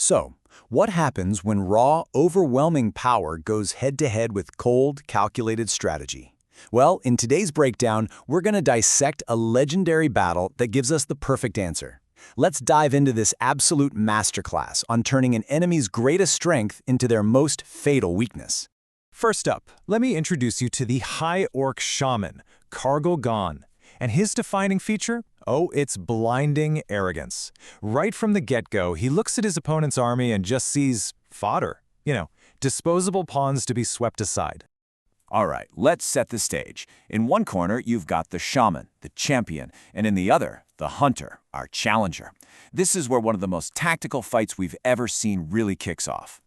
So, what happens when raw, overwhelming power goes head-to-head with cold, calculated strategy? Well, in today's breakdown, we're going to dissect a legendary battle that gives us the perfect answer. Let's dive into this absolute masterclass on turning an enemy's greatest strength into their most fatal weakness. First up, let me introduce you to the High Orc Shaman, Kargalgan. And his defining feature? Oh, it's blinding arrogance. Right from the get-go, he looks at his opponent's army and just sees fodder. Disposable pawns to be swept aside. All right, let's set the stage. In one corner, you've got the shaman, the champion, and in the other, the hunter, our challenger. This is where one of the most tactical fights we've ever seen really kicks off.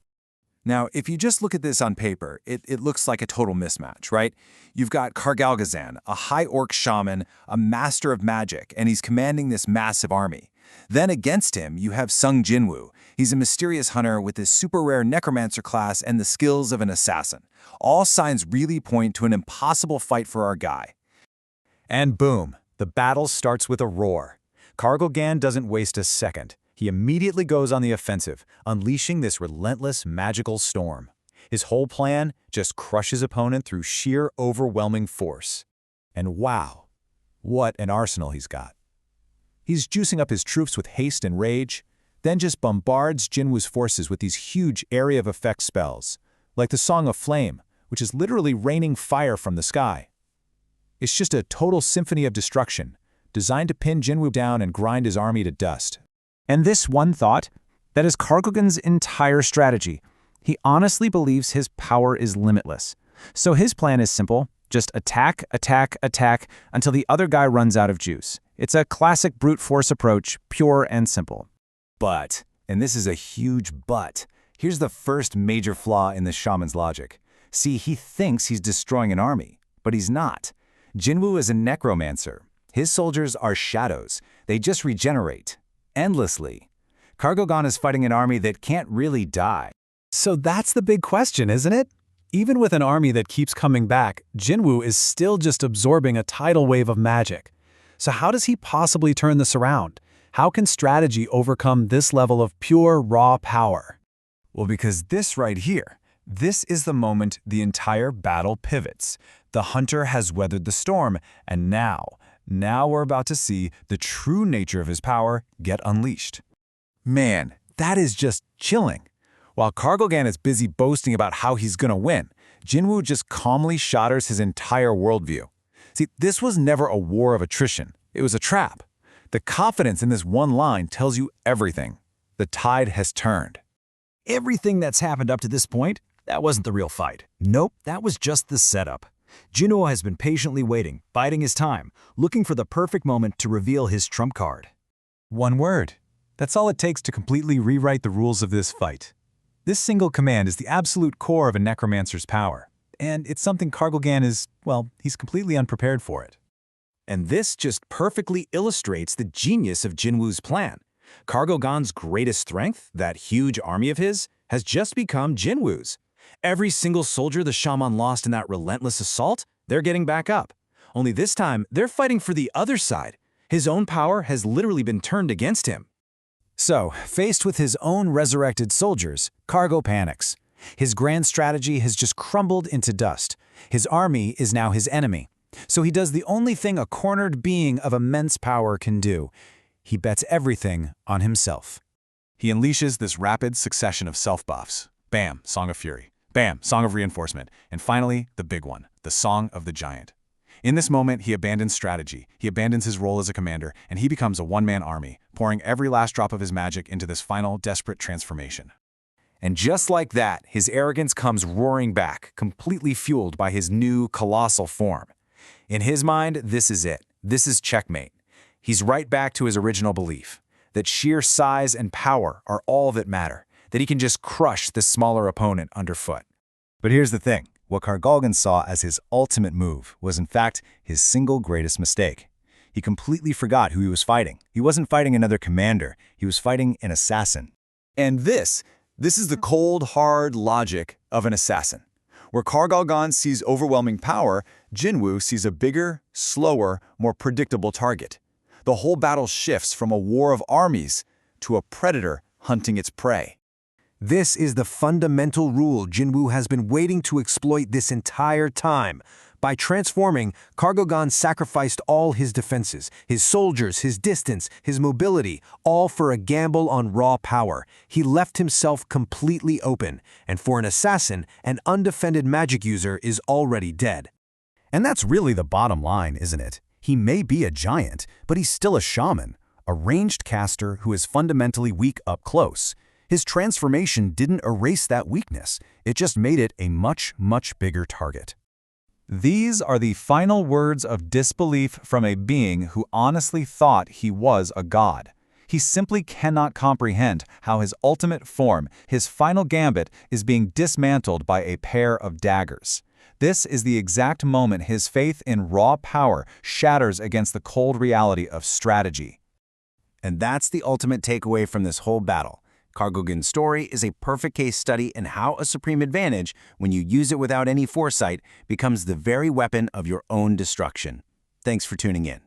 Now, if you just look at this on paper, it looks like a total mismatch, right? You've got Kargalgan, a high orc shaman, a master of magic, and he's commanding this massive army. Then against him, you have Sung Jinwoo. He's a mysterious hunter with his super rare necromancer class and the skills of an assassin. All signs really point to an impossible fight for our guy. And boom, the battle starts with a roar. Kargalgan doesn't waste a second. He immediately goes on the offensive, unleashing this relentless magical storm. His whole plan just crush his opponent through sheer overwhelming force. And wow, what an arsenal he's got. He's juicing up his troops with haste and rage, then just bombards Jinwoo's forces with these huge area of effect spells, like the Song of Flame, which is literally raining fire from the sky. It's just a total symphony of destruction, designed to pin Jinwoo down and grind his army to dust. And this one thought, that is Kargalgan's entire strategy. He honestly believes his power is limitless. So his plan is simple, just attack, attack, attack, until the other guy runs out of juice. It's a classic brute force approach, pure and simple. But, and this is a huge but, here's the first major flaw in the shaman's logic. See, he thinks he's destroying an army, but he's not. Jinwoo is a necromancer. His soldiers are shadows. They just regenerate. Endlessly. Kargalgan is fighting an army that can't really die. So that's the big question, isn't it? Even with an army that keeps coming back, Jinwoo is still just absorbing a tidal wave of magic. So how does he possibly turn this around? How can strategy overcome this level of pure, raw power? Well, because this right here, this is the moment the entire battle pivots. The hunter has weathered the storm, and now we're about to see the true nature of his power get unleashed. Man, that is just chilling. While Kargalgan is busy boasting about how he's gonna win, Jinwoo just calmly shatters his entire worldview. See, this was never a war of attrition. It was a trap. The confidence in this one line tells you everything. The tide has turned. Everything that's happened up to this point, that wasn't the real fight. Nope, that was just the setup. Jinwoo has been patiently waiting, biding his time, looking for the perfect moment to reveal his trump card. One word. That's all it takes to completely rewrite the rules of this fight. This single command is the absolute core of a necromancer's power, and it's something Kargalgan is, well, he's completely unprepared for it. And this just perfectly illustrates the genius of Jinwoo's plan. Kargalgan's greatest strength, that huge army of his, has just become Jinwoo's. Every single soldier the shaman lost in that relentless assault, they're getting back up. Only this time, they're fighting for the other side. His own power has literally been turned against him. So, faced with his own resurrected soldiers, Kargo panics. His grand strategy has just crumbled into dust. His army is now his enemy. So he does the only thing a cornered being of immense power can do. He bets everything on himself. He unleashes this rapid succession of self-buffs. Bam, Song of Fury. Bam, Song of Reinforcement. And finally, the big one, the Song of the Giant. In this moment, he abandons strategy, he abandons his role as a commander, and he becomes a one-man army, pouring every last drop of his magic into this final, desperate transformation. And just like that, his arrogance comes roaring back, completely fueled by his new, colossal form. In his mind, this is it. This is checkmate. He's right back to his original belief, that sheer size and power are all that matter, that he can just crush this smaller opponent underfoot. But here's the thing. What Kargalgan saw as his ultimate move was in fact his single greatest mistake. He completely forgot who he was fighting. He wasn't fighting another commander. He was fighting an assassin. And this is the cold, hard logic of an assassin. Where Kargalgan sees overwhelming power, Jinwoo sees a bigger, slower, more predictable target. The whole battle shifts from a war of armies to a predator hunting its prey. This is the fundamental rule Jinwoo has been waiting to exploit this entire time. By transforming, Kargalgan sacrificed all his defenses, his soldiers, his distance, his mobility, all for a gamble on raw power. He left himself completely open, and for an assassin, an undefended magic user is already dead. And that's really the bottom line, isn't it? He may be a giant, but he's still a shaman, a ranged caster who is fundamentally weak up close. His transformation didn't erase that weakness, it just made it a much, much bigger target. These are the final words of disbelief from a being who honestly thought he was a god. He simply cannot comprehend how his ultimate form, his final gambit, is being dismantled by a pair of daggers. This is the exact moment his faith in raw power shatters against the cold reality of strategy. And that's the ultimate takeaway from this whole battle. Kargalgan's story is a perfect case study in how a supreme advantage, when you use it without any foresight, becomes the very weapon of your own destruction. Thanks for tuning in.